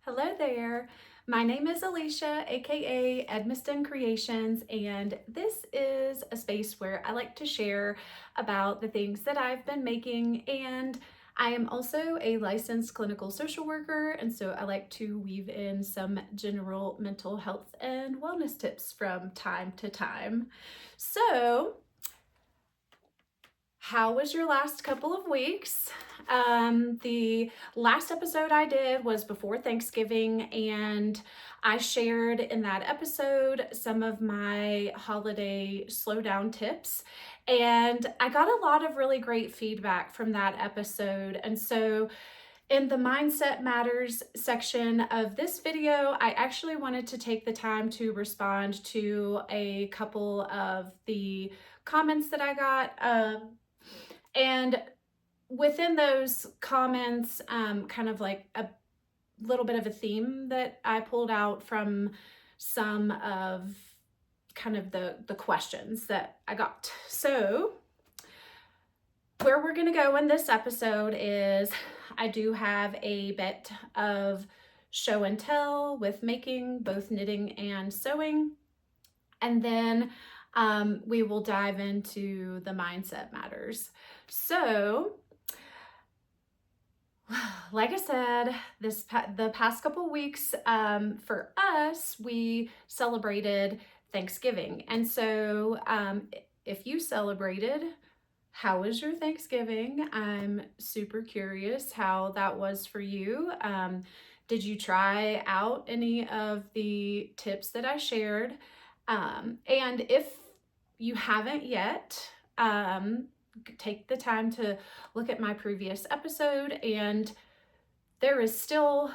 Hello there. My name is Alicia, aka Edmiston Creations, and this is a space where I like to share about the things that I've been making. And I am also a licensed clinical social worker, and so I like to weave in some general mental health and wellness tips from time to time. So, how was your last couple of weeks? The last episode I did was before Thanksgiving, and I shared in that episode some of my holiday slowdown tips. And I got a lot of really great feedback from that episode. And so, in the Mindset Matters section of this video, I actually wanted to take the time to respond to a couple of the comments that I got. And within those comments, kind of like a little bit of a theme that I pulled out from some of kind of the questions that I got. So where we're going to go in this episode is I do have a bit of show and tell with making, both knitting and sewing. And then we will dive into the mindset matters. So, like I said, the past couple weeks for us, we celebrated Thanksgiving. And so if you celebrated, how was your Thanksgiving? I'm super curious how that was for you. Did you try out any of the tips that I shared? And if you haven't yet, take the time to look at my previous episode. And there is still,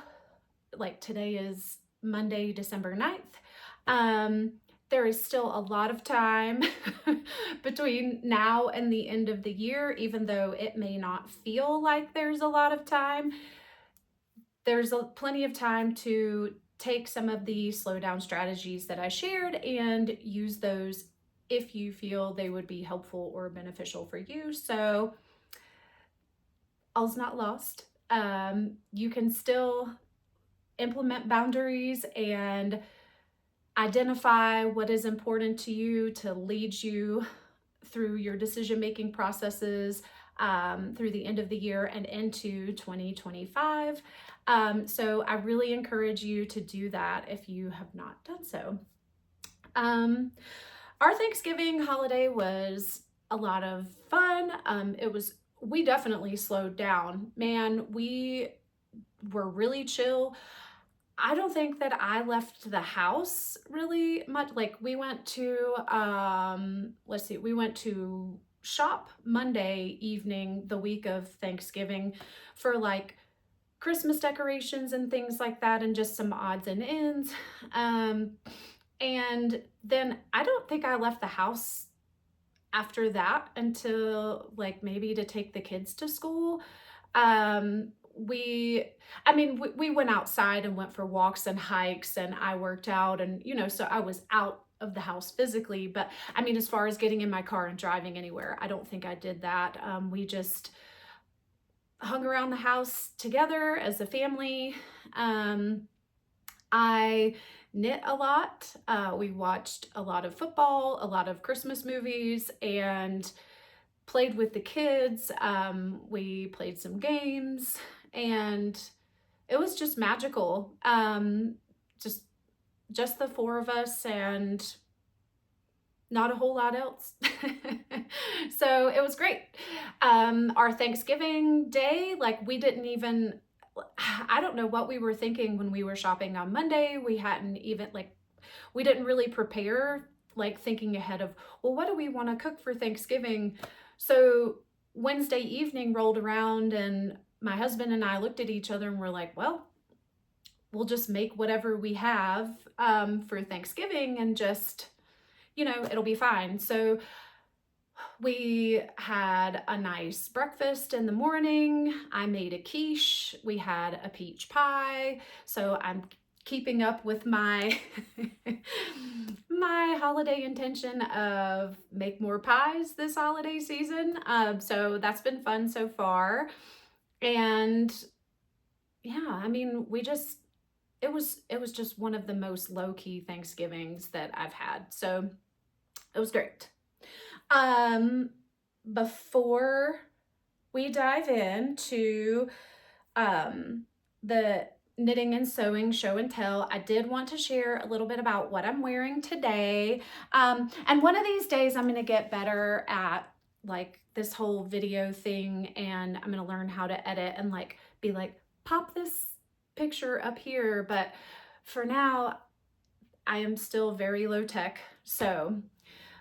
like today is Monday, December 9th. There is still a lot of time between now and the end of the year, even though it may not feel like there's a lot of time. There's plenty of time to take some of the slowdown strategies that I shared and use those if you feel they would be helpful or beneficial for you. So all's not lost. You can still implement boundaries and identify what is important to you to lead you through your decision-making processes through the end of the year and into 2025. So I really encourage you to do that if you have not done so. Our Thanksgiving holiday was a lot of fun. We definitely slowed down. Man, we were really chill. I don't think that I left the house really much. Like we went to, we went to shop Monday evening, the week of Thanksgiving, for like Christmas decorations and things like that, and just some odds and ends. And then I don't think I left the house after that until like maybe to take the kids to school. We went outside and went for walks and hikes, and I worked out, and so I was out of the house physically, but I mean, as far as getting in my car and driving anywhere, I don't think I did that. We just hung around the house together as a family. I knit a lot. We watched a lot of football, a lot of Christmas movies, and played with the kids. We played some games, and it was just magical. Just the four of us and not a whole lot else. So it was great. Our Thanksgiving day, like I don't know what we were thinking when we were shopping on Monday. We didn't really prepare, like thinking ahead of, well, what do we want to cook for Thanksgiving? So Wednesday evening rolled around, and my husband and I looked at each other and we're like, well, we'll just make whatever we have for Thanksgiving and just, it'll be fine. So we had a nice breakfast in the morning. I made a quiche. We had a peach pie. So I'm keeping up with my my holiday intention of make more pies this holiday season. So that's been fun so far. And yeah, I mean, we just it was just one of the most low-key Thanksgivings that I've had. So it was great. Before we dive into the knitting and sewing show and tell, I did want to share a little bit about what I'm wearing today. And one of these days I'm going to get better at like this whole video thing, and I'm going to learn how to edit and like be like, pop this picture up here. But for now, I am still very low tech. So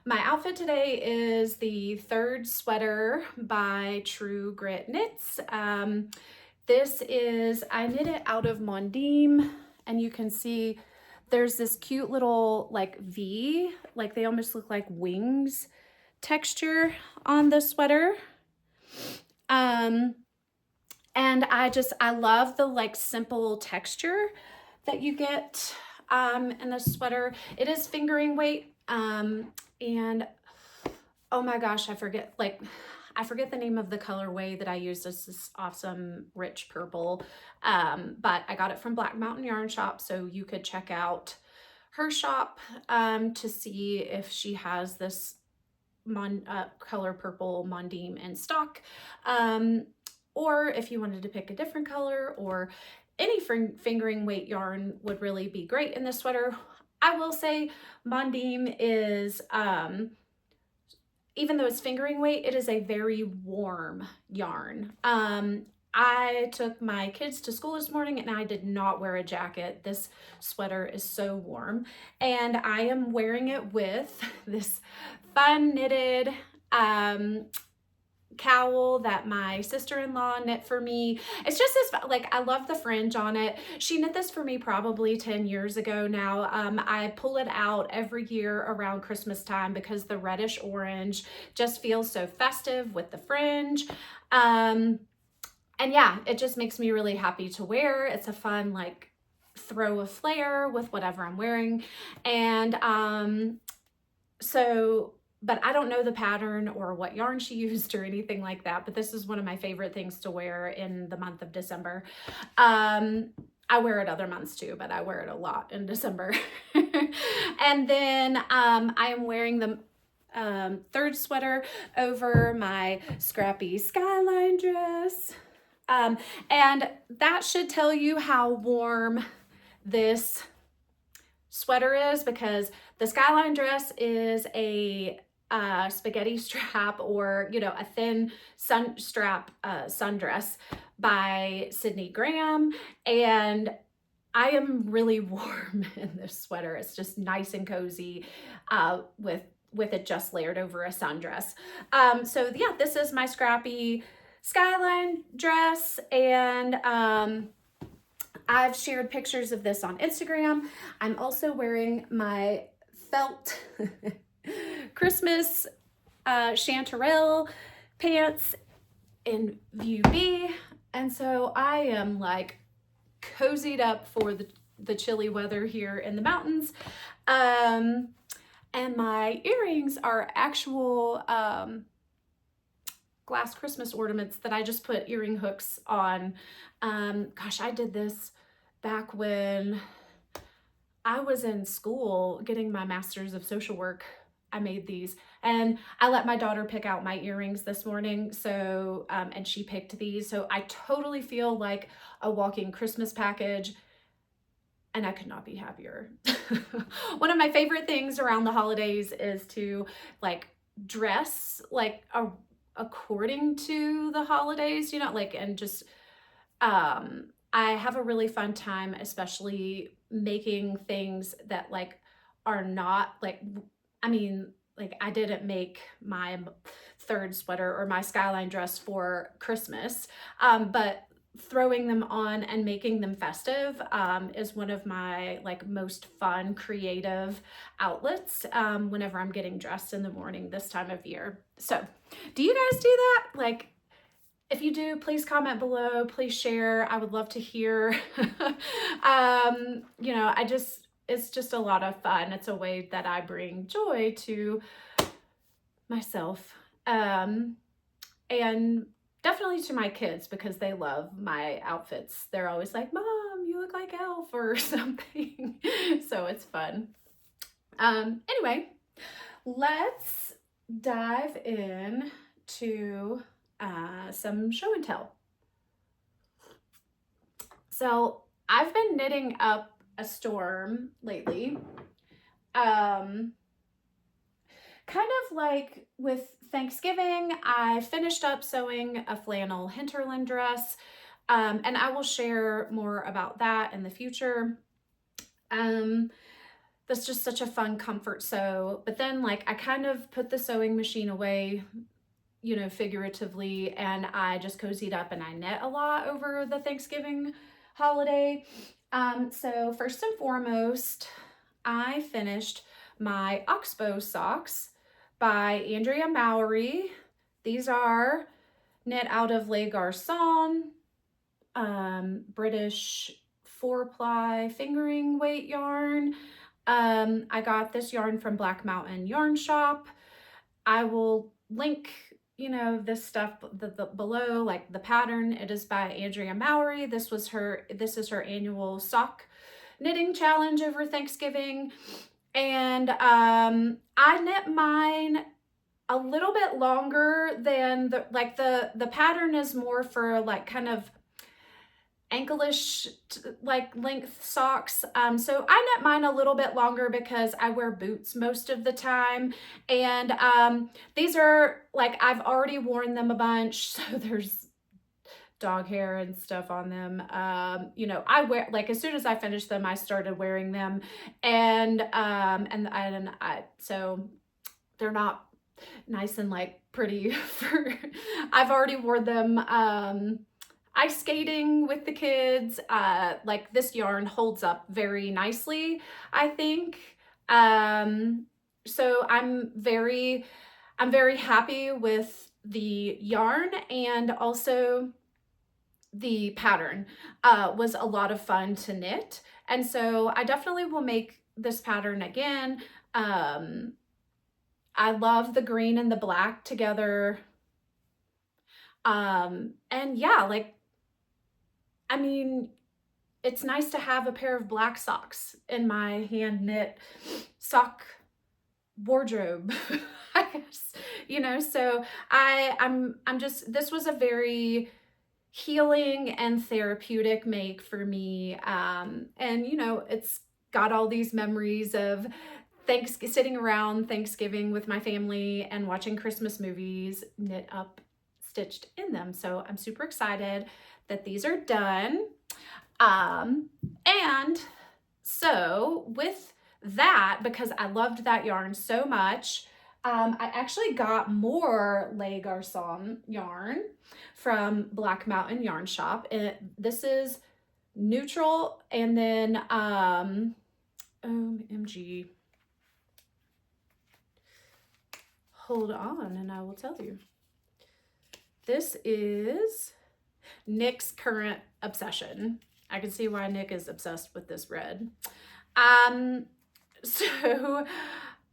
my outfit today is the third sweater by TrueGritKnits. This is, I knit it out of Mondim, and you can see there's this cute little like V, like they almost look like wings texture on the sweater. And I love the like simple texture that you get in the sweater. It is fingering weight, and oh my gosh, I forget the name of the colorway that I used. It's this awesome rich purple, but I got it from Black Mountain Yarn Shop, so you could check out her shop to see if she has this color purple Mondim in stock, or if you wanted to pick a different color, or any fingering weight yarn would really be great in this sweater. I will say Mondim is, even though it's fingering weight, it is a very warm yarn. I took my kids to school this morning and I did not wear a jacket. This sweater is so warm, and I am wearing it with this fun knitted cowl that my sister-in-law knit for me. It's just this, like, I love the fringe on it. She knit this for me probably 10 years ago now. I pull it out every year around Christmas time because the reddish orange just feels so festive with the fringe. And yeah, it just makes me really happy to wear. It's a fun, like, throw of flair with whatever I'm wearing. And but I don't know the pattern or what yarn she used or anything like that, but this is one of my favorite things to wear in the month of December. I wear it other months too, but I wear it a lot in December. And then I am wearing the third sweater over my scrappy skyline dress. And that should tell you how warm this sweater is, because the skyline dress is a spaghetti strap, or, you know, a thin sun strap sundress by Sydney Graham, and I am really warm in this sweater. It's just nice and cozy with it just layered over a sundress. So yeah, this is my scrappy skyline dress, and I've shared pictures of this on Instagram. I'm also wearing my felt Christmas chanterelle pants in View B, and so I am like cozied up for the chilly weather here in the mountains. And my earrings are actual glass Christmas ornaments that I just put earring hooks on. Gosh, I did this back when I was in school getting my master's of social work. I made these, and I let my daughter pick out my earrings this morning. So, and she picked these. So I totally feel like a walking Christmas package, and I could not be happier. One of my favorite things around the holidays is to like dress like according to the holidays, you know, like, and just, I have a really fun time, especially making things that like are not like, I mean, like I didn't make my third sweater or my skyline dress for Christmas, but throwing them on and making them festive is one of my like most fun creative outlets whenever I'm getting dressed in the morning this time of year. So do you guys do that? Like, if you do, please comment below, please share. I would love to hear. You know, it's just a lot of fun. It's a way that I bring joy to myself, and definitely to my kids, because they love my outfits. They're always like, Mom, you look like Elf or something. So it's fun. Anyway, let's dive in to some show and tell. So I've been knitting up a storm lately. Kind of like with Thanksgiving, I finished up sewing a flannel hinterland dress, and I will share more about that in the future. That's just such a fun comfort sew. But then like I kind of put the sewing machine away, you know, figuratively, and I just cozied up and I knit a lot over the Thanksgiving holiday. So first and foremost, I finished my Oxbow socks by Andrea Mowry. These are knit out of Le Garçon, British 4-ply fingering weight yarn. I got this yarn from Black Mountain Yarn Shop. I will link, you know, this stuff below, like the pattern. It is by Andrea Mowry. This is her annual sock knitting challenge over Thanksgiving. And I knit mine a little bit longer than the pattern is more for like kind of ankle-ish like length socks. So I knit mine a little bit longer because I wear boots most of the time. And these are like, I've already worn them a bunch, so there's dog hair and stuff on them. You know, I wear, like, as soon as I finished them, I started wearing them, and so they're not nice and like pretty for, I've already worn them ice skating with the kids. Like this yarn holds up very nicely, I think. So I'm very happy with the yarn, and also the pattern was a lot of fun to knit. And so I definitely will make this pattern again. I love the green and the black together. And yeah, like, I mean, it's nice to have a pair of black socks in my hand knit sock wardrobe, I guess, you know. So I'm just, this was a very healing and therapeutic make for me. And you know, it's got all these memories of sitting around Thanksgiving with my family and watching Christmas movies knit up, stitched in them. So I'm super excited that these are done. And so with that, because I loved that yarn so much, I actually got more Le Garçon yarn from Black Mountain Yarn Shop. This is neutral, and then OMG, hold on and I will tell you. This is Nick's current obsession. I can see why Nick is obsessed with this red. So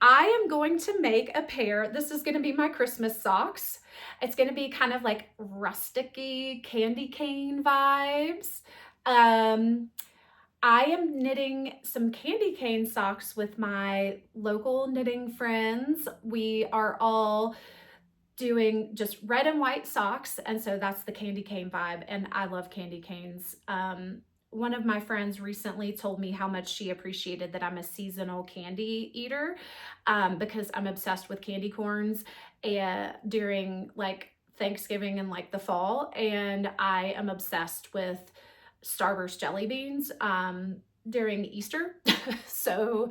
I am going to make a pair. This is going to be my Christmas socks. It's going to be kind of like rustic-y candy cane vibes. I am knitting some candy cane socks with my local knitting friends. We are all doing just red and white socks, and so that's the candy cane vibe, and I love candy canes. One of my friends recently told me how much she appreciated that I'm a seasonal candy eater, because I'm obsessed with candy corns during like Thanksgiving and like the fall, and I am obsessed with Starburst jelly beans during Easter. So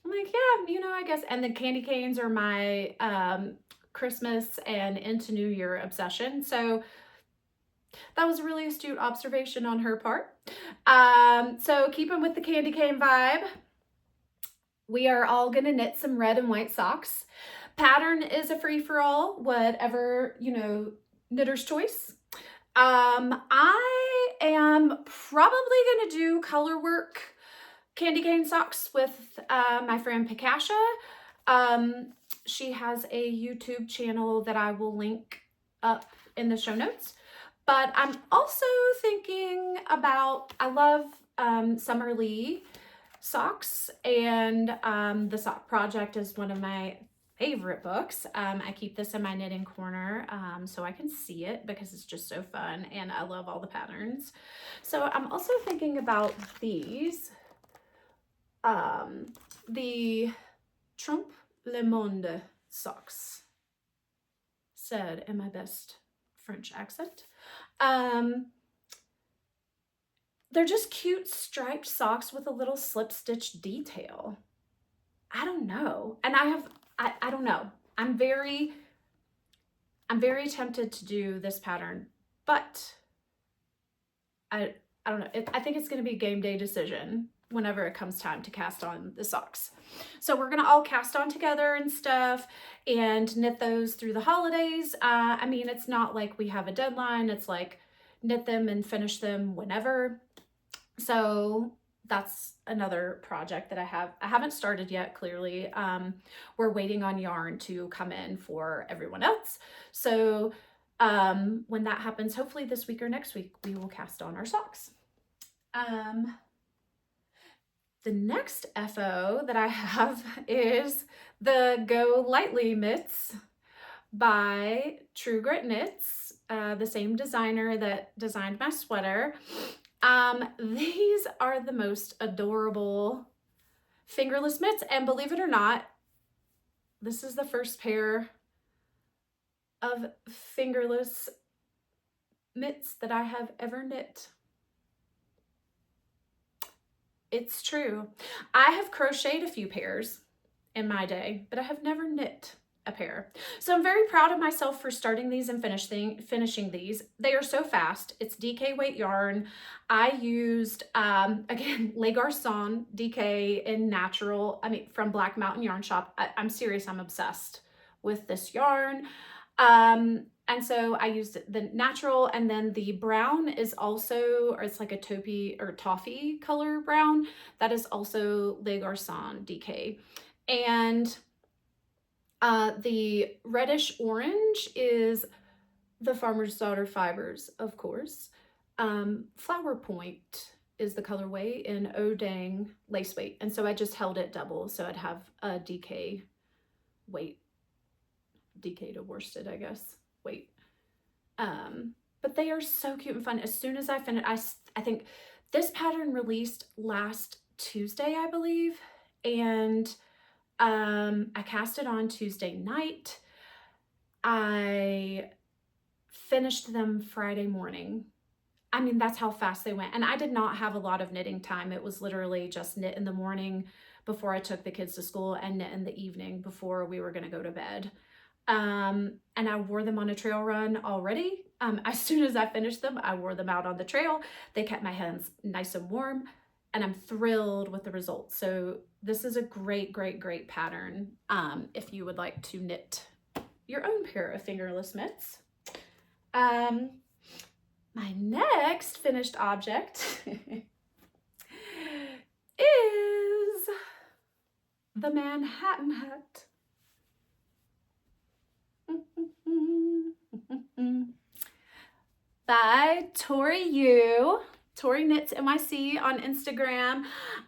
I'm like, yeah, you know, I guess. And the candy canes are my Christmas and into New Year obsession. So that was a really astute observation on her part. So keeping with the candy cane vibe, we are all gonna knit some red and white socks. Pattern is a free-for-all, whatever, you know, knitter's choice. I am probably gonna do color work candy cane socks with my friend Pikasha. She has a YouTube channel that I will link up in the show notes. But I'm also thinking about, I love Summerly socks, and the sock project is one of my favorite books. I keep this in my knitting corner so I can see it because it's just so fun and I love all the patterns. So I'm also thinking about these, the Trompe-le-Monde socks, said in my best French accent. They're just cute striped socks with a little slip stitch detail. I don't know. And I don't know. I'm very tempted to do this pattern, but I don't know. I think it's going to be a game day decision whenever it comes time to cast on the socks. So we're going to all cast on together and stuff and knit those through the holidays. I mean, it's not like we have a deadline. It's like knit them and finish them whenever. So that's another project that I haven't started yet, clearly. We're waiting on yarn to come in for everyone else. So when that happens, hopefully this week or next week, we will cast on our socks. The next FO that I have is the Golightly mitts by TrueGritKnits, the same designer that designed my sweater. These are the most adorable fingerless mitts, and believe it or not, this is the first pair of fingerless mitts that I have ever knit. It's true. I have crocheted a few pairs in my day, but I have never knit a pair. So I'm very proud of myself for starting these and finishing these. They are so fast. It's DK weight yarn. I used, again, Les Garçons DK in natural, from Black Mountain Yarn Shop. I'm serious, I'm obsessed with this yarn. And so I used the natural, and then the brown is also, or it's like a taupey or toffee color brown. That is also Les Garçons DK. And the reddish orange is the Farmer's Daughter Fibers, of course. Flower Point is the colorway in Oh Dang Lace Weight. And so I just held it double so I'd have a DK weight, DK to worsted, I guess, weight. But they are so cute and fun. As soon as I finish, I think this pattern released last Tuesday, I believe. And I cast it on Tuesday night. I finished them Friday morning. I mean, that's how fast they went. And I did not have a lot of knitting time. It was literally just knit in the morning before I took the kids to school and knit in the evening before we were going to go to bed. And I wore them on a trail run already. As soon as I finished them, I wore them out on the trail. They kept my hands nice and warm, and I'm thrilled with the results. So this is a great, great, great pattern if you would like to knit your own pair of fingerless mitts. My next finished object is the Manhattan hat. By ToriKnitsNYC on Instagram.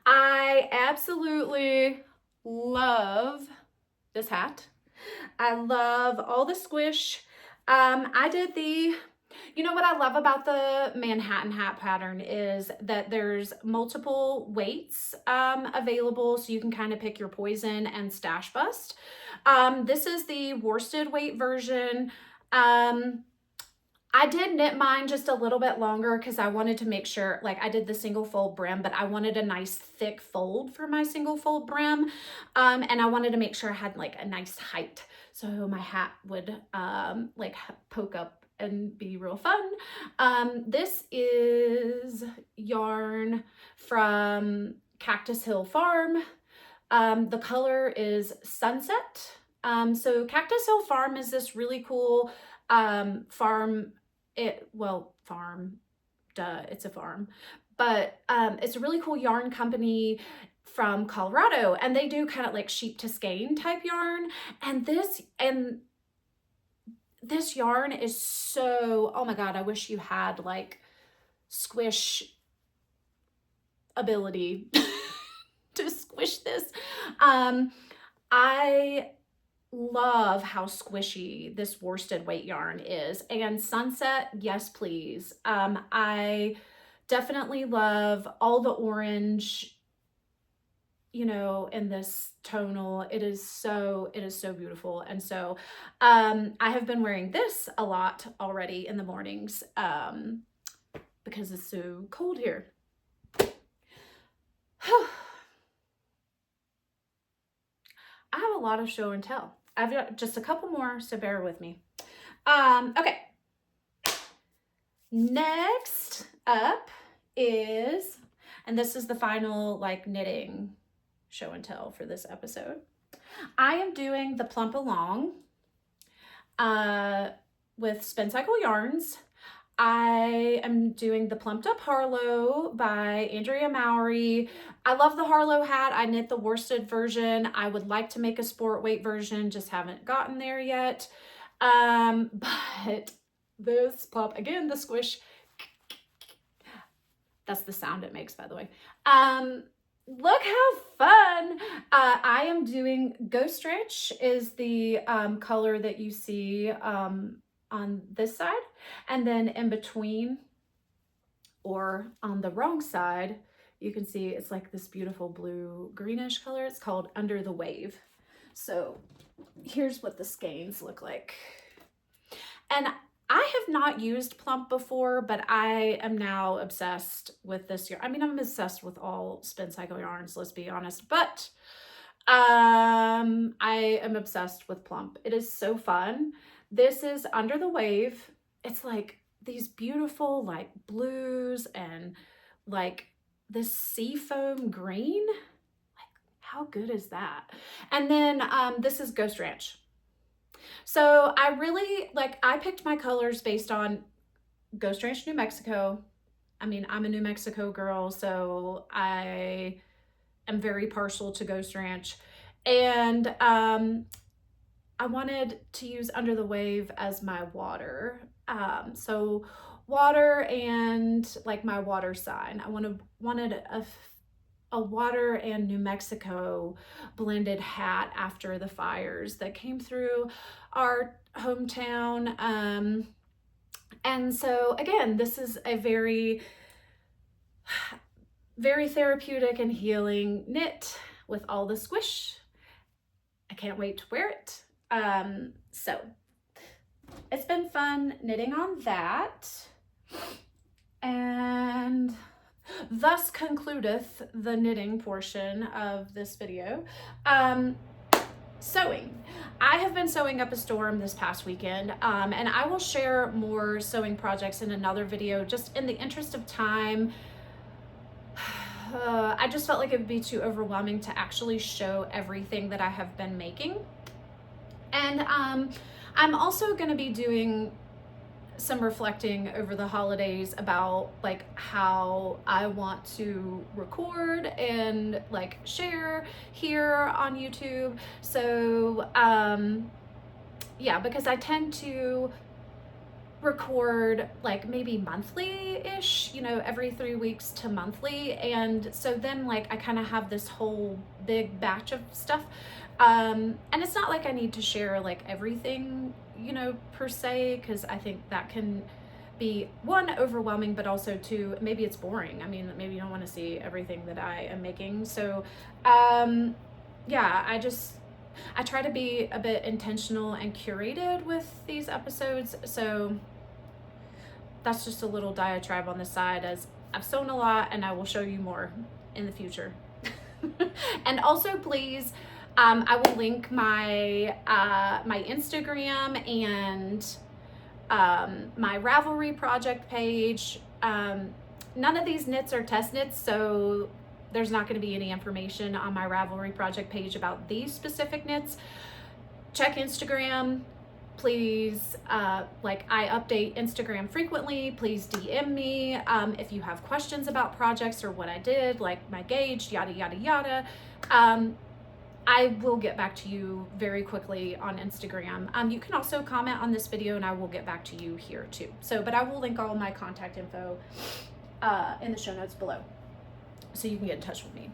I absolutely love this hat. I love all the squish. I did you know what I love about the Manhattan hat pattern is that there's multiple weights available, so you can kind of pick your poison and stash bust. This is the worsted weight version. I did knit mine just a little bit longer because I wanted to make sure, like I did the single fold brim, but I wanted a nice thick fold for my single fold brim. And I wanted to make sure I had like a nice height so my hat would like poke up and be real fun. This is yarn from Cactus Hill Farm. The color is Sunset. So Cactus Hill Farm is this really cool farm. It's a farm, but it's a really cool yarn company from Colorado, and they do kind of like sheep to skein type yarn. And this yarn is so, oh my God, I wish you had like squish ability to squish this. I love how squishy this worsted weight yarn is, and Sunset, yes please. I definitely love all the orange, you know, in this tonal. It is so beautiful. And so I have been wearing this a lot already in the mornings because it's so cold here. I have a lot of show and tell. I've got just a couple more, so bear with me. Okay. Next up is, and this is the final like knitting show and tell for this episode. I am doing the Plump-A-Long with Spin Cycle Yarns. I am doing the Plumped Up Harlow by Andrea Mowry. I love the Harlow hat. I knit the worsted version. I would like to make a sport weight version, just haven't gotten there yet. But this pop, again, the squish, that's the sound it makes, by the way. Look how fun. I am doing Ghost Rich is the color that you see on this side, and then in between or on the wrong side, you can see it's like this beautiful blue greenish color. It's called Under the Wave. So here's what the skeins look like. And I have not used Plump before, but I am now obsessed with this yarn. I mean, I'm obsessed with all Spin Cycle yarns, let's be honest, but I am obsessed with Plump. It is so fun. This is Under the Wave. It's like these beautiful like blues and like this seafoam green. Like, how good is that? And then this is Ghost Ranch. So I really like, I picked my colors based on Ghost Ranch, New Mexico. I mean, I'm a New Mexico girl, so I am very partial to Ghost Ranch. And I wanted to use Under the Wave as my water. So water and like my water sign. I wanted a water and New Mexico blended hat after the fires that came through our hometown. And so again, this is a very, very therapeutic and healing knit with all the squish. I can't wait to wear it. So it's been fun knitting on that, and thus concludeth the knitting portion of this video. Sewing. I have been sewing up a storm this past weekend, and I will share more sewing projects in another video. Just in the interest of time, I just felt like it would be too overwhelming to actually show everything that I have been making. And I'm also going to be doing some reflecting over the holidays about like how I want to record and like share here on YouTube. So yeah, because I tend to record like maybe monthly-ish, you know, every 3 weeks to monthly, and so then like I kind of have this whole big batch of stuff, and it's not like I need to share like everything, you know, per se, because I think that can be one, overwhelming, but also two, maybe it's boring. I mean, maybe you don't want to see everything that I am making. So yeah, I try to be a bit intentional and curated with these episodes. So that's just a little diatribe on the side, as I've sewn a lot and I will show you more in the future. And also please, I will link my my Instagram and my Ravelry project page. None of these knits are test knits, so there's not going to be any information on my Ravelry project page about these specific knits. Check Instagram, please. Like, I update Instagram frequently. Please DM me if you have questions about projects or what I did, like my gauge, yada, yada, yada. I will get back to you very quickly on Instagram. You can also comment on this video and I will get back to you here too. So, but I will link all my contact info in the show notes below. so you can get in touch with me.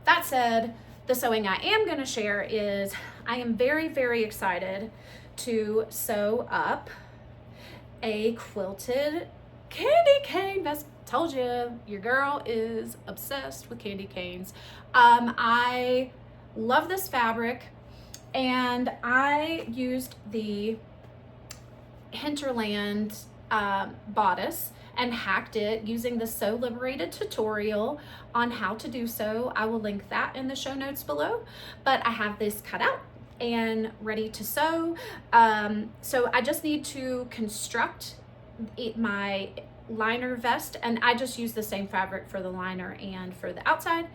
That said, the sewing I am going to share is I am very, very excited to sew up a quilted candy cane vest. Told you, your girl is obsessed with candy canes. I love this fabric, and I used the Hinterland bodice and hacked it using the Sew Liberated tutorial on how to do so. I will link that in the show notes below, but I have this cut out and ready to sew. So I just need to construct my liner vest, and I just use the same fabric for the liner and for the outside.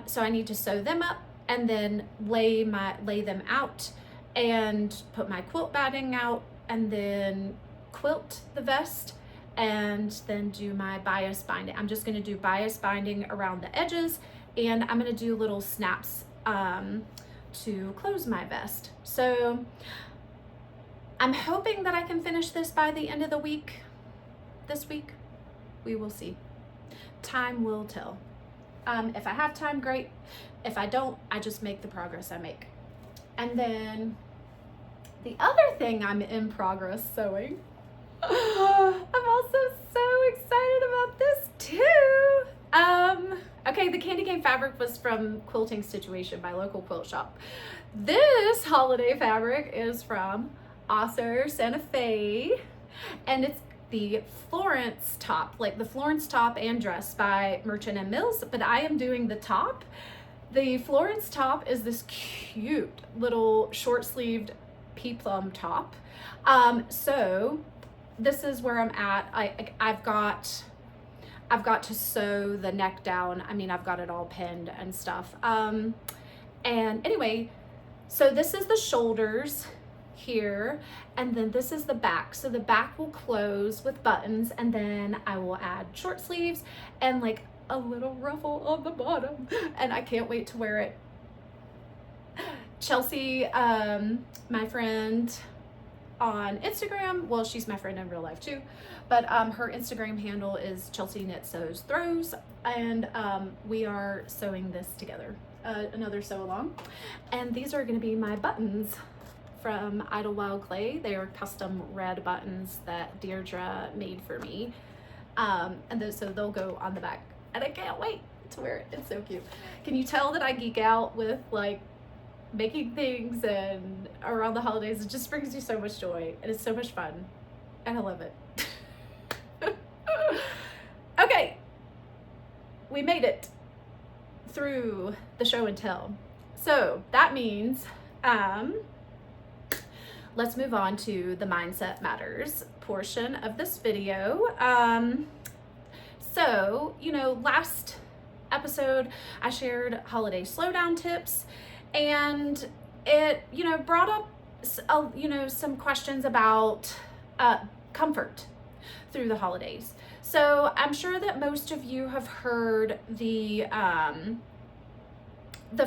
So I need to sew them up and then lay them out and put my quilt batting out, and then quilt the vest, and then do my bias binding. I'm just gonna do bias binding around the edges, and I'm gonna do little snaps to close my vest. So I'm hoping that I can finish this by the end of the week. This week, we will see. Time will tell. If I have time, great. If I don't, I just make the progress I make. And then the other thing I'm in progress sewing, I'm also so excited about this too. Okay, the candy cane fabric was from Quilting Situation, my local quilt shop. This holiday fabric is from Author Santa Fe, and it's the Florence top, like the Florence top and dress by Merchant and Mills, but I am doing the top. The Florence top is this cute little short-sleeved peplum top. So this is where I'm at. I've got to sew the neck down. I mean, I've got it all pinned and stuff. And anyway, so this is the shoulders here, and then this is the back. So the back will close with buttons, and then I will add short sleeves and like a little ruffle on the bottom, and I can't wait to wear it. Chelsea, my friend on Instagram, well, she's my friend in real life too, but her Instagram handle is Chelsea Knit Sews Throws, and we are sewing this together, another sew along, and these are going to be my buttons from Idlewild Clay. They are custom red buttons that Deirdre made for me, and so they'll go on the back, and I can't wait to wear it. It's so cute. Can you tell that I geek out with like making things, and around the holidays it just brings you so much joy, and it's so much fun, and I love it. Okay, we made it through the show and tell, so that means let's move on to the Mindset Matters portion of this video. So, you know, last episode I shared holiday slowdown tips, and it, you know, brought up, some questions about comfort through the holidays. So I'm sure that most of you have heard the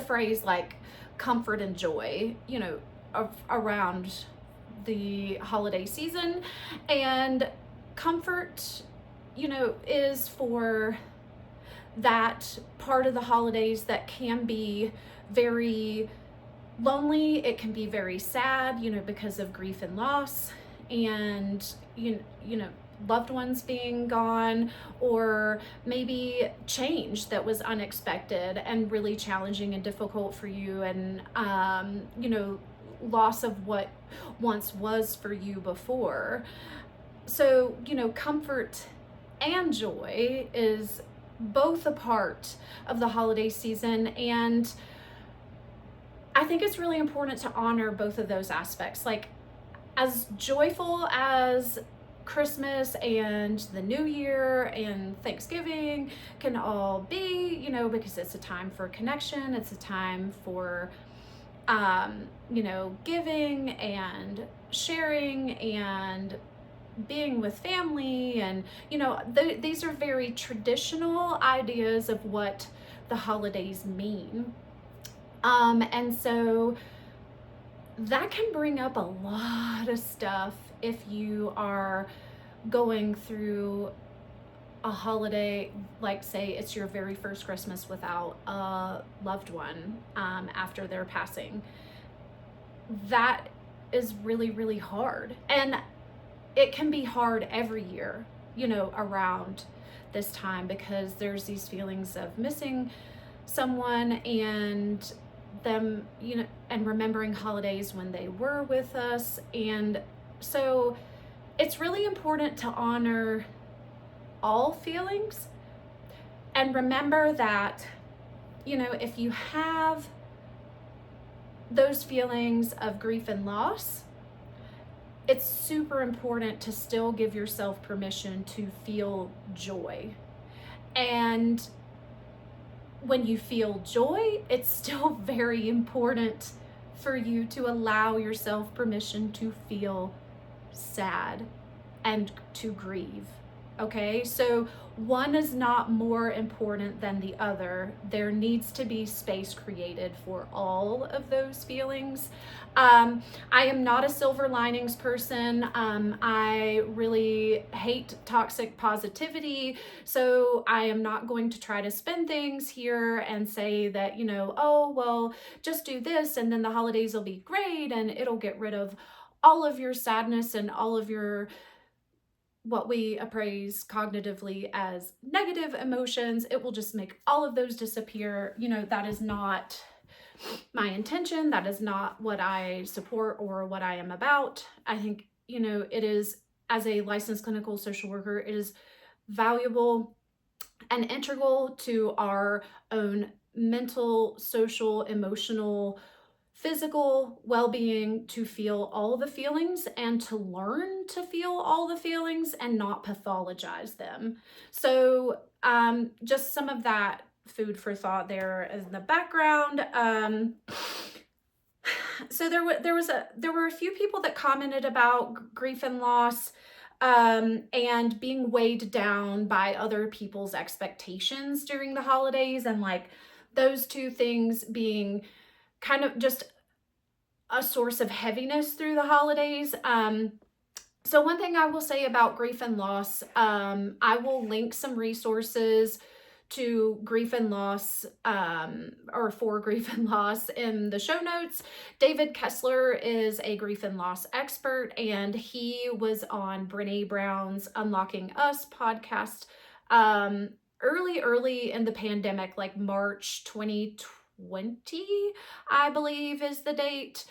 phrase like comfort and joy, you know, around the holiday season. And comfort, you know, is for that part of the holidays that can be very lonely. It can be very sad, you know, because of grief and loss, and you know, loved ones being gone, or maybe change that was unexpected and really challenging and difficult for you, and you know, loss of what once was for you before. So, you know, comfort and joy is both a part of the holiday season, and I think it's really important to honor both of those aspects. Like, as joyful as Christmas and the New Year and Thanksgiving can all be, you know, because it's a time for connection, it's a time for you know, giving and sharing and being with family, and you know, these are very traditional ideas of what the holidays mean, and so that can bring up a lot of stuff if you are going through a holiday, like say it's your very first Christmas without a loved one after their passing. That is really, really hard. And it can be hard every year, you know, around this time, because there's these feelings of missing someone and them, you know, and remembering holidays when they were with us. And so it's really important to honor all feelings and remember that, you know, if you have those feelings of grief and loss, it's super important to still give yourself permission to feel joy. And when you feel joy, it's still very important for you to allow yourself permission to feel sad and to grieve. Okay, so one is not more important than the other. There needs to be space created for all of those feelings. I am not a silver linings person. I really hate toxic positivity. So I am not going to try to spin things here and say that, you know, oh, well, just do this and then the holidays will be great and it'll get rid of all of your sadness and all of your what we appraise cognitively as negative emotions. It will just make all of those disappear. You know, that is not my intention. That is not what I support or what I am about. I think, you know, it is, as a licensed clinical social worker, it is valuable and integral to our own mental, social, emotional, physical well-being to feel all the feelings and to learn to feel all the feelings and not pathologize them. So just some of that food for thought there in the background. So there were a few people that commented about grief and loss and being weighed down by other people's expectations during the holidays, and like those two things being kind of just a source of heaviness through the holidays. So one thing I will say about grief and loss, I will link some resources to grief and loss, or for grief and loss in the show notes. David Kessler is a grief and loss expert, and he was on Brene Brown's Unlocking Us podcast early in the pandemic, like March 2020, I believe is the date.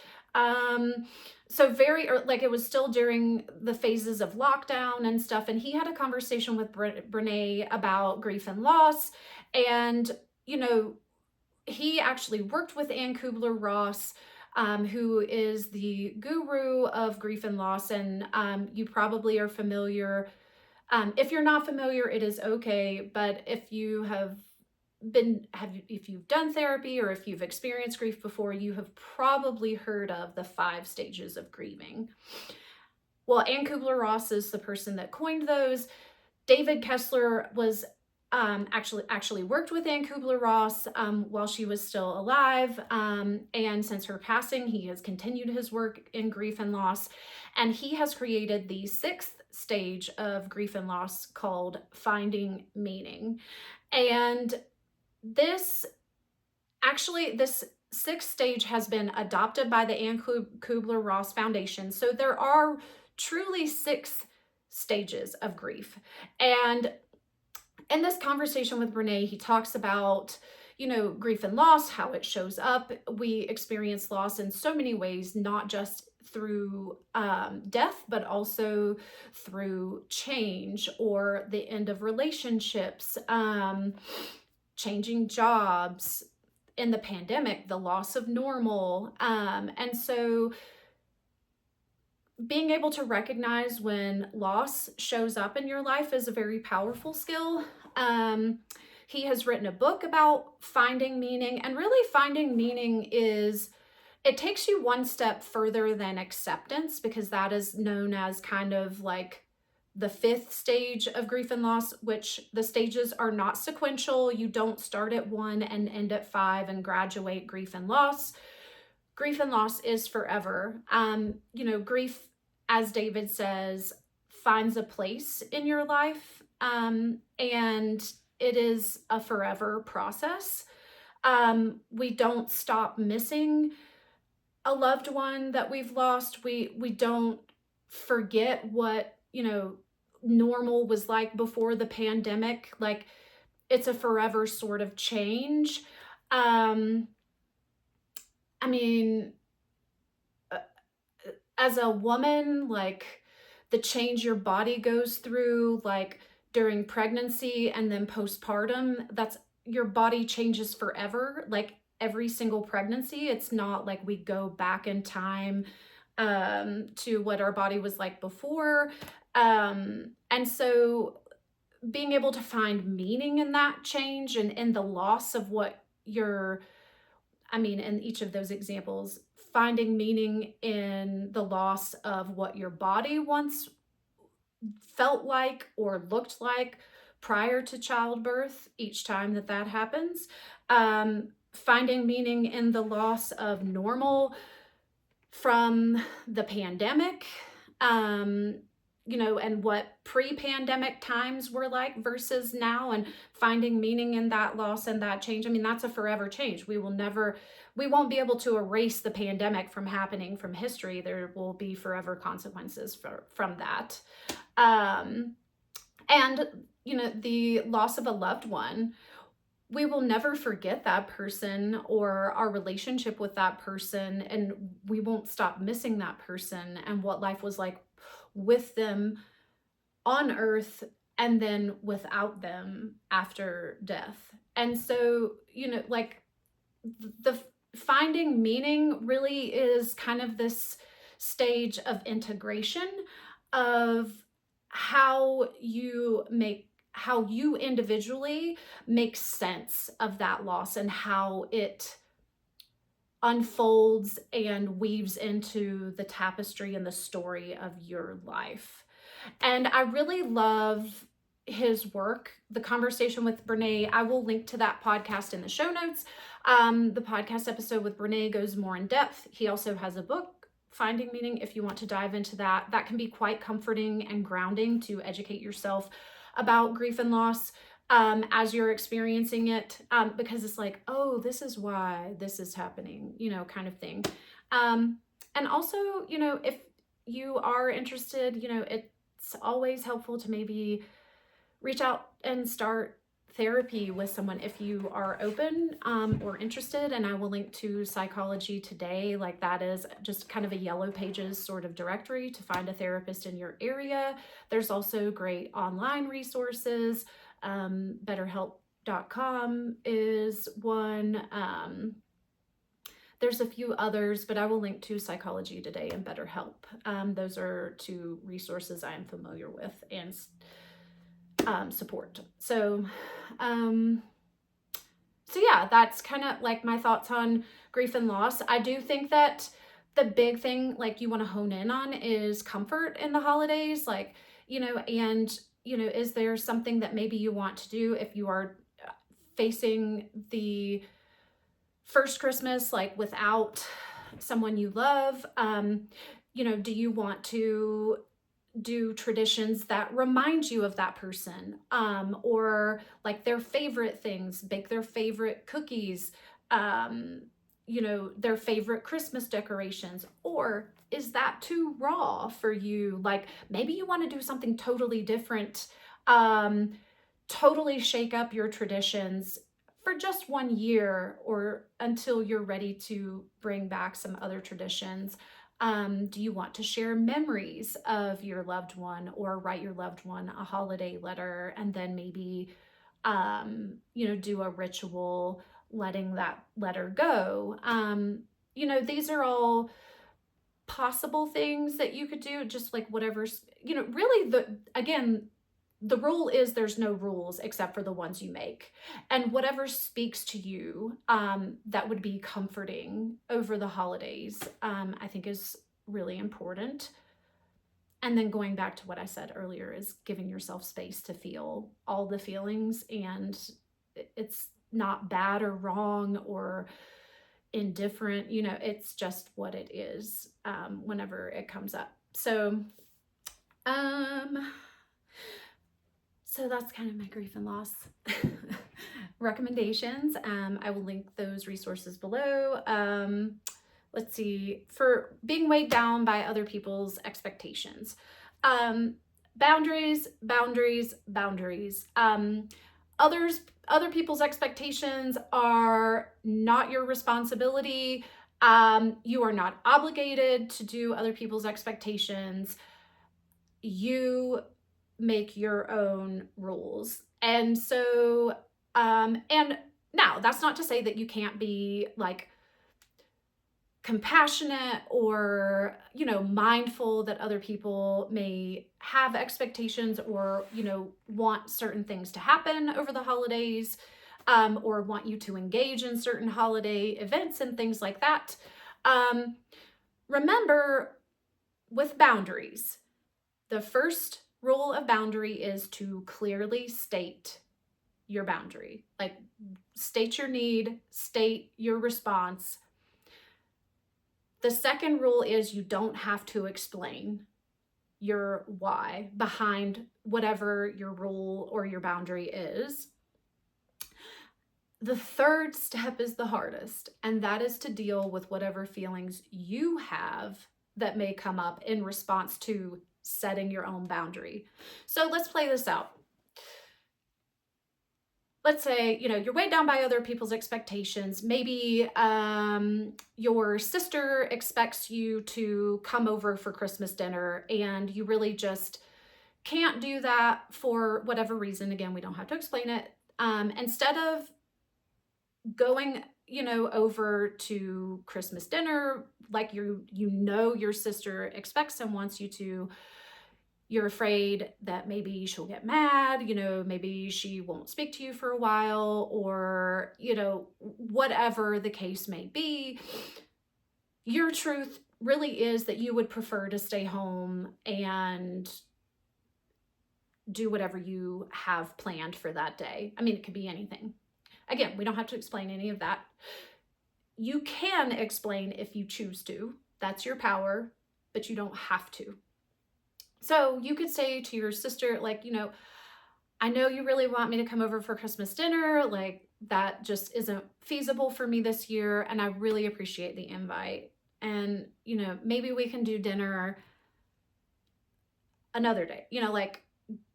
So very early, like it was still during the phases of lockdown and stuff. And he had a conversation with Brene about grief and loss. And, you know, he actually worked with Ann Kubler-Ross, who is the guru of grief and loss. And you probably are familiar. If you're not familiar, it is okay. But if you if you've done therapy or if you've experienced grief before, you have probably heard of the 5 stages of grieving. Well, Ann Kubler-Ross is the person that coined those. David Kessler was actually worked with Ann Kubler-Ross while she was still alive. And since her passing, he has continued his work in grief and loss. And he has created the 6th stage of grief and loss called finding meaning. And this 6th stage has been adopted by the Ann Kubler-Ross Foundation. So there are truly 6 stages of grief. And in this conversation with Brene, he talks about, you know, grief and loss, how it shows up. We experience loss in so many ways, not just through death, but also through change or the end of relationships, changing jobs, in the pandemic, the loss of normal. And so being able to recognize when loss shows up in your life is a very powerful skill. He has written a book about finding meaning, and really finding meaning it takes you one step further than acceptance, because that is known as kind of like the 5th stage of grief and loss, which the stages are not sequential. You don't start at 1 and end at 5 and graduate grief and loss. Grief and loss is forever. You know, grief, as David says, finds a place in your life and it is a forever process. We don't stop missing a loved one that we've lost. We don't forget what, normal was like before the pandemic. Like, it's a forever sort of change. I mean, as a woman, like, the change your body goes through, like during pregnancy and then postpartum, that's, your body changes forever, like every single pregnancy. It's not like we go back in time to what our body was like before. And so being able to find meaning in that change and in the loss of what you're, in each of those examples, finding meaning in the loss of what your body once felt like or looked like prior to childbirth, each time that happens. Finding meaning in the loss of normal from the pandemic, and what pre-pandemic times were like versus now, and finding meaning in that loss and that change. That's a forever change. We won't be able to erase the pandemic from happening from history. There will be forever consequences from that. And, the loss of a loved one, we will never forget that person or our relationship with that person, and we won't stop missing that person and what life was like with them on earth and then without them after death. And so, like, the finding meaning really is kind of this stage of integration of how you individually make sense of that loss and how it unfolds and weaves into the tapestry and the story of your life. And I really love his work, The Conversation with Brene. I will link to that podcast in the show notes. The podcast episode with Brene goes more in depth. He also has a book, Finding Meaning, if you want to dive into that. That can be quite comforting and grounding to educate yourself about grief and loss as you're experiencing it, because it's like, oh, this is why this is happening, kind of thing. And also, if you are interested, it's always helpful to maybe reach out and start therapy with someone if you are open or interested. And I will link to Psychology Today. Like, that is just kind of a yellow pages sort of directory to find a therapist in your area. There's also great online resources. BetterHelp.com is one. There's a few others, but I will link to Psychology Today and BetterHelp. Those are two resources I am familiar with and support. So yeah, that's kind of like my thoughts on grief and loss. I do think that the big thing, like, you want to hone in on is comfort in the holidays, like, is there something that maybe you want to do if you are facing the first Christmas, like, without someone you love? Do you want to do traditions that remind you of that person, or like their favorite things, bake their favorite cookies, their favorite Christmas decorations? Or is that too raw for you? Like, maybe you want to do something totally different, totally shake up your traditions for just 1 year or until you're ready to bring back some other traditions. Do you want to share memories of your loved one or write your loved one a holiday letter and then maybe, do a ritual letting that letter go? These are all possible things that you could do, just like whatever's, really the rule is there's no rules except for the ones you make, and whatever speaks to you that would be comforting over the holidays, I think is really important. And then going back to what I said earlier is giving yourself space to feel all the feelings, and it's not bad or wrong or indifferent, it's just what it is whenever it comes up. So So that's kind of my grief and loss recommendations. I will link those resources below. Let's see, for being weighed down by other people's expectations. Boundaries, boundaries, boundaries. Other people's expectations are not your responsibility. You are not obligated to do other people's expectations. You make your own rules. And so, and now that's not to say that you can't be like compassionate or, you know, mindful that other people may have expectations or, you know, want certain things to happen over the holidays, or want you to engage in certain holiday events and things like that. Remember, with boundaries, the first rule of boundary is to clearly state your boundary. Like, state your need, state your response. The second rule is you don't have to explain your why behind whatever your rule or your boundary is. The third step is the hardest, and that is to deal with whatever feelings you have that may come up in response to setting your own boundary. So let's play this out. Let's say, you know, you're weighed down by other people's expectations. Maybe your sister expects you to come over for Christmas dinner and you really just can't do that for whatever reason. Again, we don't have to explain it. Instead of going, you know, over to Christmas dinner, like you know your sister expects and wants you to, you're afraid that maybe she'll get mad, you know, maybe she won't speak to you for a while, or, you know, whatever the case may be. Your truth really is that you would prefer to stay home and do whatever you have planned for that day. I mean, it could be anything. Again, we don't have to explain any of that. You can explain if you choose to. That's your power, but you don't have to. So you could say to your sister, like, you know, I know you really want me to come over for Christmas dinner. Like, that just isn't feasible for me this year. And I really appreciate the invite. And, you know, maybe we can do dinner another day, you know, like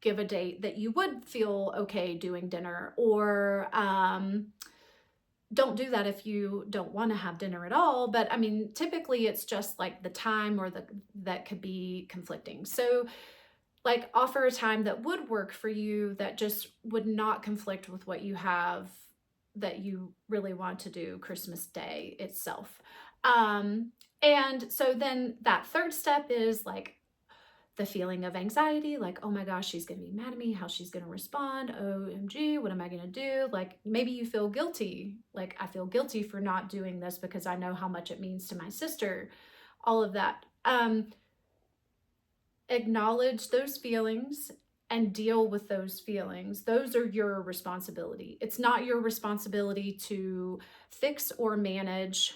give a date that you would feel okay doing dinner, or, don't do that if you don't want to have dinner at all. But I mean, typically it's just like the time or that could be conflicting. So like offer a time that would work for you that just would not conflict with what you have that you really want to do Christmas Day itself. And so then that third step is like the feeling of anxiety, like, oh my gosh, she's going to be mad at me, how she's going to respond, OMG, what am I going to do? Like, maybe you feel guilty, like, I feel guilty for not doing this because I know how much it means to my sister, all of that. Acknowledge those feelings and deal with those feelings. Those are your responsibility. It's not your responsibility to fix or manage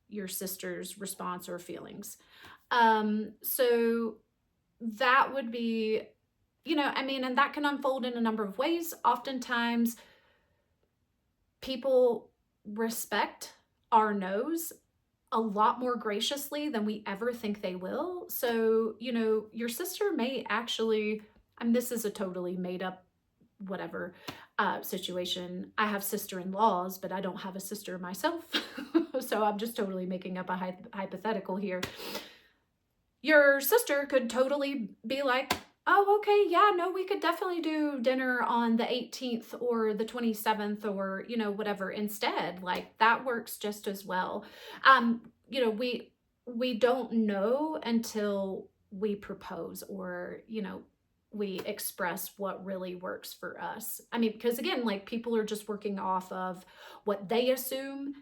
your sister's response or feelings. So that would be, you know, I mean, and that can unfold in a number of ways. Oftentimes, people respect our no's a lot more graciously than we ever think they will. So, you know, your sister may actually, and this is a totally made up whatever situation. I have sister-in-laws, but I don't have a sister myself. So I'm just totally making up a hypothetical here. Your sister could totally be like, oh, okay, yeah, no, we could definitely do dinner on the 18th or the 27th or, you know, whatever instead. Like, that works just as well. You know, we don't know until we propose or, you know, we express what really works for us. I mean, because again, like, people are just working off of what they assume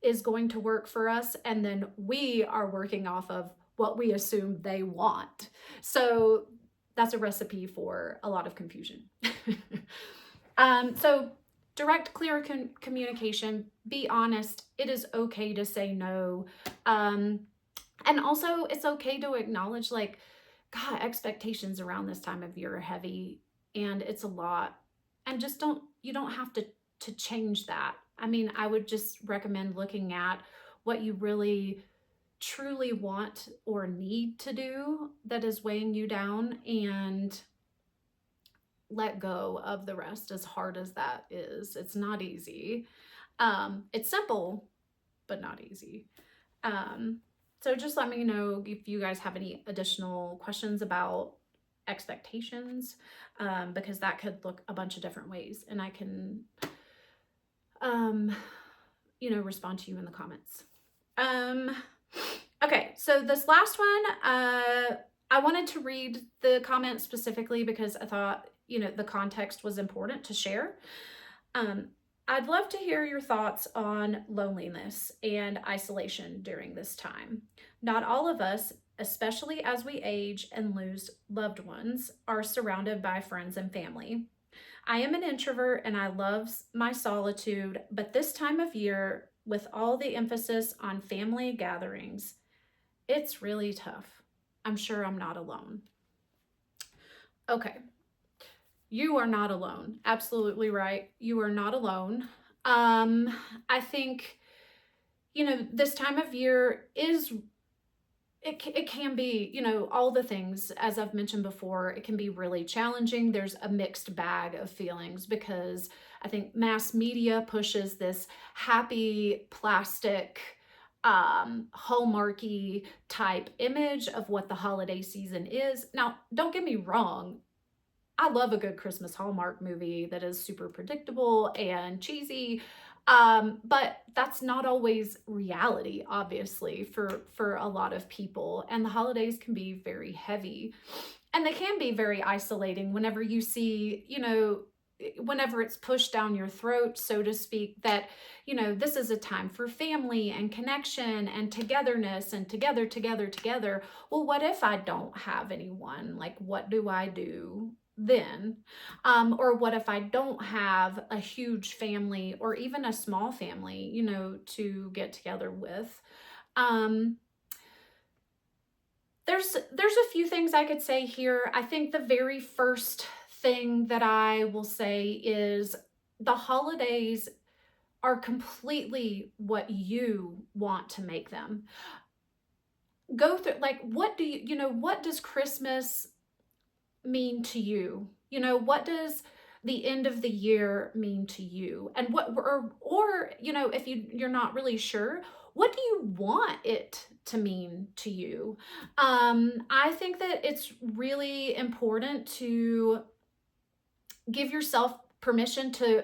is going to work for us, and then we are working off of what we assume they want. So that's a recipe for a lot of confusion. So direct, clear communication, be honest. It is okay to say no. And also it's okay to acknowledge, like, God, expectations around this time of year are heavy. and it's a lot. And just you don't have to change that. I mean, I would just recommend looking at what you really truly want or need to do that is weighing you down, and let go of the rest, as hard as that is. It's not easy. It's simple, but not easy. So just let me know if you guys have any additional questions about expectations, because that could look a bunch of different ways, and I can, respond to you in the comments. Okay, so this last one, I wanted to read the comment specifically because I thought, the context was important to share. I'd love to hear your thoughts on loneliness and isolation during this time. Not all of us, especially as we age and lose loved ones, are surrounded by friends and family. I am an introvert and I love my solitude, but this time of year, with all the emphasis on family gatherings, it's really tough. I'm sure I'm not alone. Okay. You are not alone. Absolutely right. You are not alone. I think, this time of year it can be, all the things, as I've mentioned before, it can be really challenging. There's a mixed bag of feelings because I think mass media pushes this happy plastic, Hallmarky type image of what the holiday season is. Now, don't get me wrong. I love a good Christmas Hallmark movie that is super predictable and cheesy. But that's not always reality, obviously, for a lot of people. And the holidays can be very heavy, and they can be very isolating whenever you see, whenever it's pushed down your throat, so to speak, that, this is a time for family and connection and togetherness and together. Well, what if I don't have anyone? Like, what do I do then? Or what if I don't have a huge family or even a small family, to get together with? There's a few things I could say here. I think the very first thing that I will say is the holidays are completely what you want to make them. Go through, like, what does Christmas mean to you? What does the end of the year mean to you? And what, or if you're not really sure, what do you want it to mean to you? I think that it's really important to give yourself permission to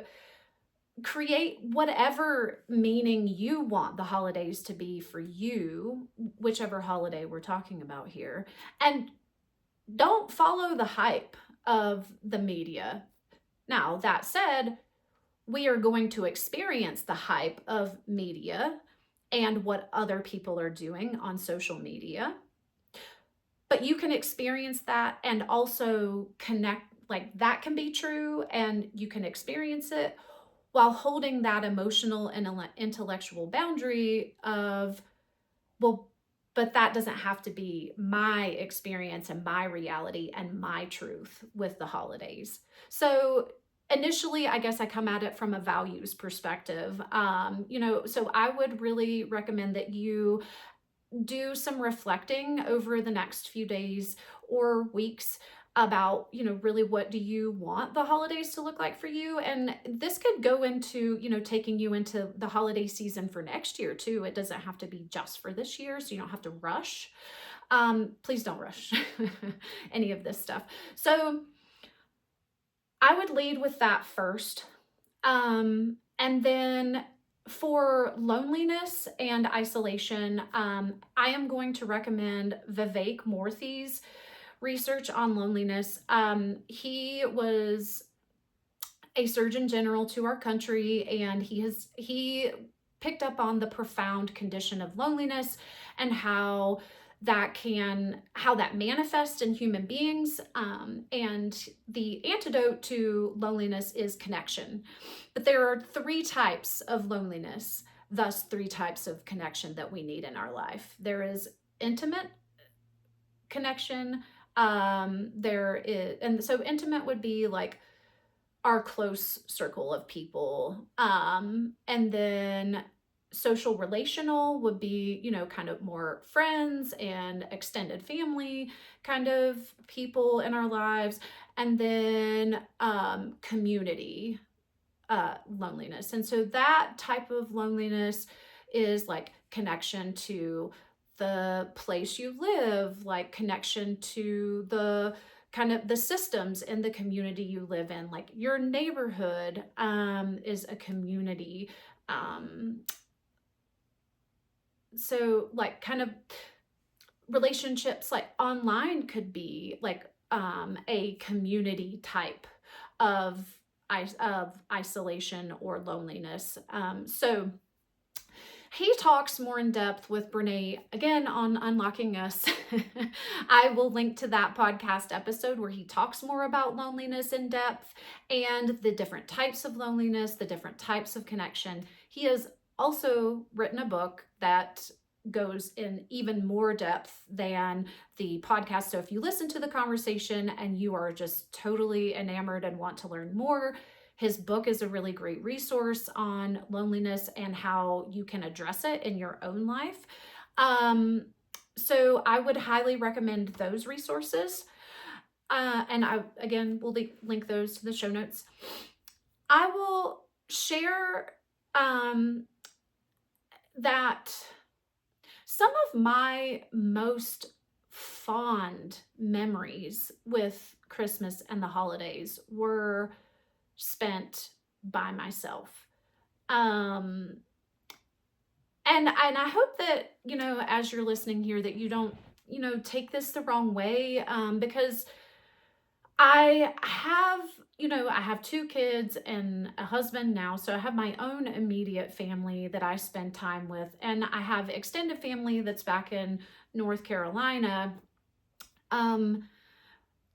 create whatever meaning you want the holidays to be for you, whichever holiday we're talking about here. And don't follow the hype of the media. Now, that said, we are going to experience the hype of media and what other people are doing on social media. But you can experience that and also connect, like, that can be true, and you can experience it while holding that emotional and intellectual boundary of, well, but that doesn't have to be my experience and my reality and my truth with the holidays. So initially, I guess I come at it from a values perspective. So I would really recommend that you do some reflecting over the next few days or weeks about, really what do you want the holidays to look like for you? And this could go into, taking you into the holiday season for next year too. It doesn't have to be just for this year, so you don't have to rush. Please don't rush any of this stuff. So I would lead with that first. And then for loneliness and isolation, I am going to recommend Vivek Murthy's research on loneliness. He was a Surgeon General to our country, and he picked up on the profound condition of loneliness and how that manifests in human beings. And the antidote to loneliness is connection. But there are 3 types of loneliness, thus 3 types of connection that we need in our life. There is intimate connection, There is, and so intimate would be like our close circle of people. And then social relational would be, you know, kind of more friends and extended family kind of people in our lives. And then community loneliness. And so that type of loneliness is like connection to the place you live, like connection to the kind of the systems in the community you live in, like your neighborhood is a community. So like kind of relationships like online could be like a community type of isolation or loneliness. So he talks more in depth with Brene again on Unlocking Us. I will link to that podcast episode where he talks more about loneliness in depth and the different types of loneliness, the different types of connection. He has also written a book that goes in even more depth than the podcast. So if you listen to the conversation and you are just totally enamored and want to learn more, his book is a really great resource on loneliness and how you can address it in your own life. So I would highly recommend those resources. And I, again, will link those to the show notes. I will share that some of my most fond memories with Christmas and the holidays were spent by myself. And I hope that, you know, as you're listening here, that you don't, you know, take this the wrong way, because I have, you know, I have 2 kids and a husband now, so I have my own immediate family that I spend time with, and I have extended family that's back in North Carolina.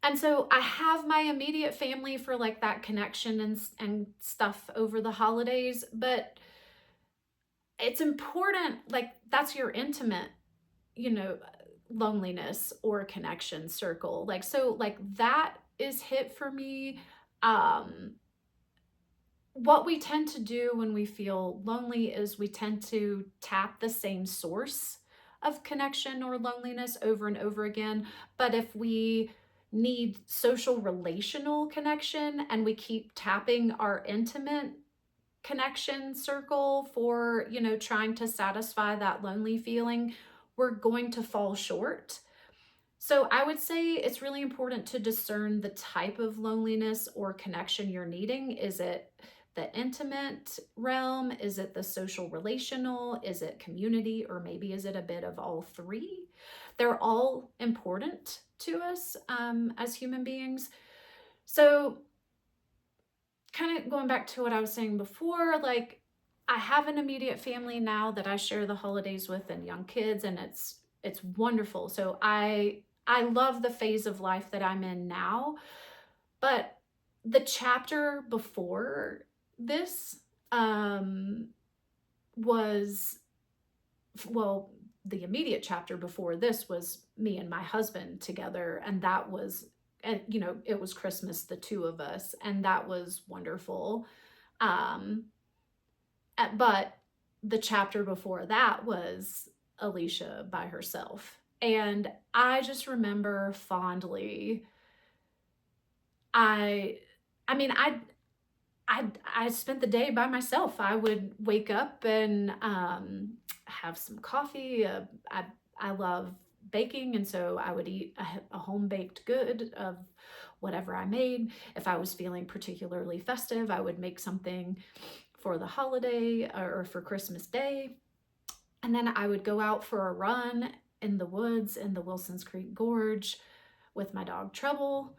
And so I have my immediate family for like that connection and stuff over the holidays, but it's important, like that's your intimate, you know, loneliness or connection circle. Like, so like that is hit for me. What we tend to do when we feel lonely is we tend to tap the same source of connection or loneliness over and over again. But if we need social relational connection and we keep tapping our intimate connection circle for, you know, trying to satisfy that lonely feeling, we're going to fall short. So I would say it's really important to discern the type of loneliness or connection you're needing. Is it the intimate realm? Is it the social relational? Is it community? Or maybe is it a bit of all three? They're all important to us as human beings. So kind of going back to what I was saying before, like I have an immediate family now that I share the holidays with and young kids, and it's wonderful. So I love the phase of life that I'm in now. But the chapter before this was, well, the immediate chapter before this was me and my husband together, and that was, and you know, it was Christmas, the 2 of us, and that was wonderful. But the chapter before that was Alicia by herself, and I just remember fondly, I mean, I spent the day by myself. I would wake up and have some coffee. I love baking, and so I would eat a home-baked good of whatever I made. If I was feeling particularly festive, I would make something for the holiday or for Christmas Day. And then I would go out for a run in the woods in the Wilsons Creek Gorge with my dog Trouble.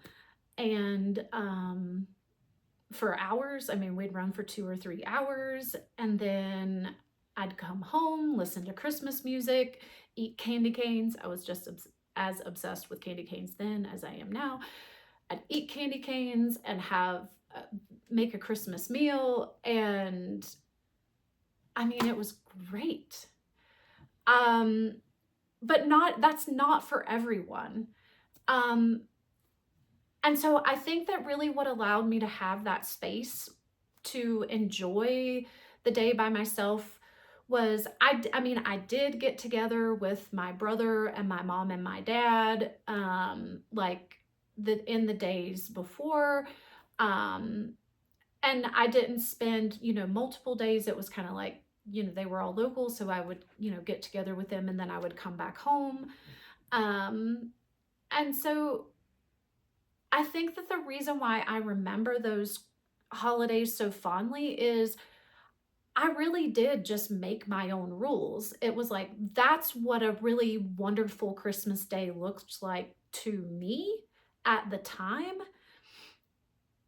And for hours, I mean, we'd run for 2 or 3 hours, and then I'd come home, listen to Christmas music, eat candy canes. I was just as obsessed with candy canes then as I am now. I'd eat candy canes and have make a Christmas meal, and I mean, it was great. But that's not for everyone. And so I think that really what allowed me to have that space to enjoy the day by myself was I mean, I did get together with my brother and my mom and my dad, like in the days before. Um, and I didn't spend, multiple days. It was kind of like, they were all local. So I would, get together with them and then I would come back home. And so I think that the reason why I remember those holidays so fondly is I really did just make my own rules. It was like, that's what a really wonderful Christmas day looks like to me at the time.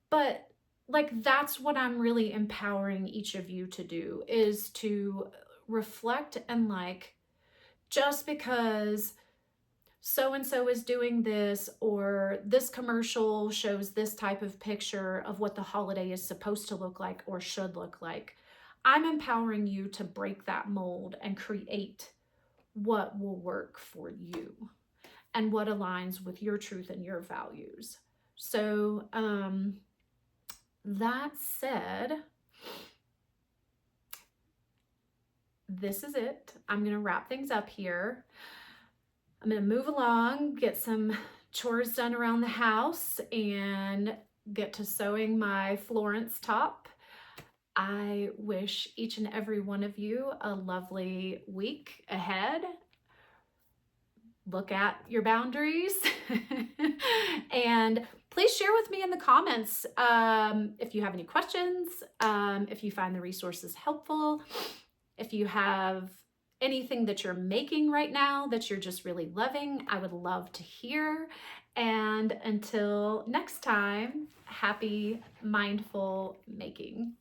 But like, that's what I'm really empowering each of you to do, is to reflect and like, just because so and so is doing this, or this commercial shows this type of picture of what the holiday is supposed to look like or should look like, I'm empowering you to break that mold and create what will work for you and what aligns with your truth and your values. So, that said, this is it. I'm going to wrap things up here. I'm going to move along, get some chores done around the house, and get to sewing my Florence top. I wish each and every one of you a lovely week ahead. Look at your boundaries. And please share with me in the comments if you have any questions, if you find the resources helpful, if you have anything that you're making right now that you're just really loving. I would love to hear. And until next time, happy mindful making.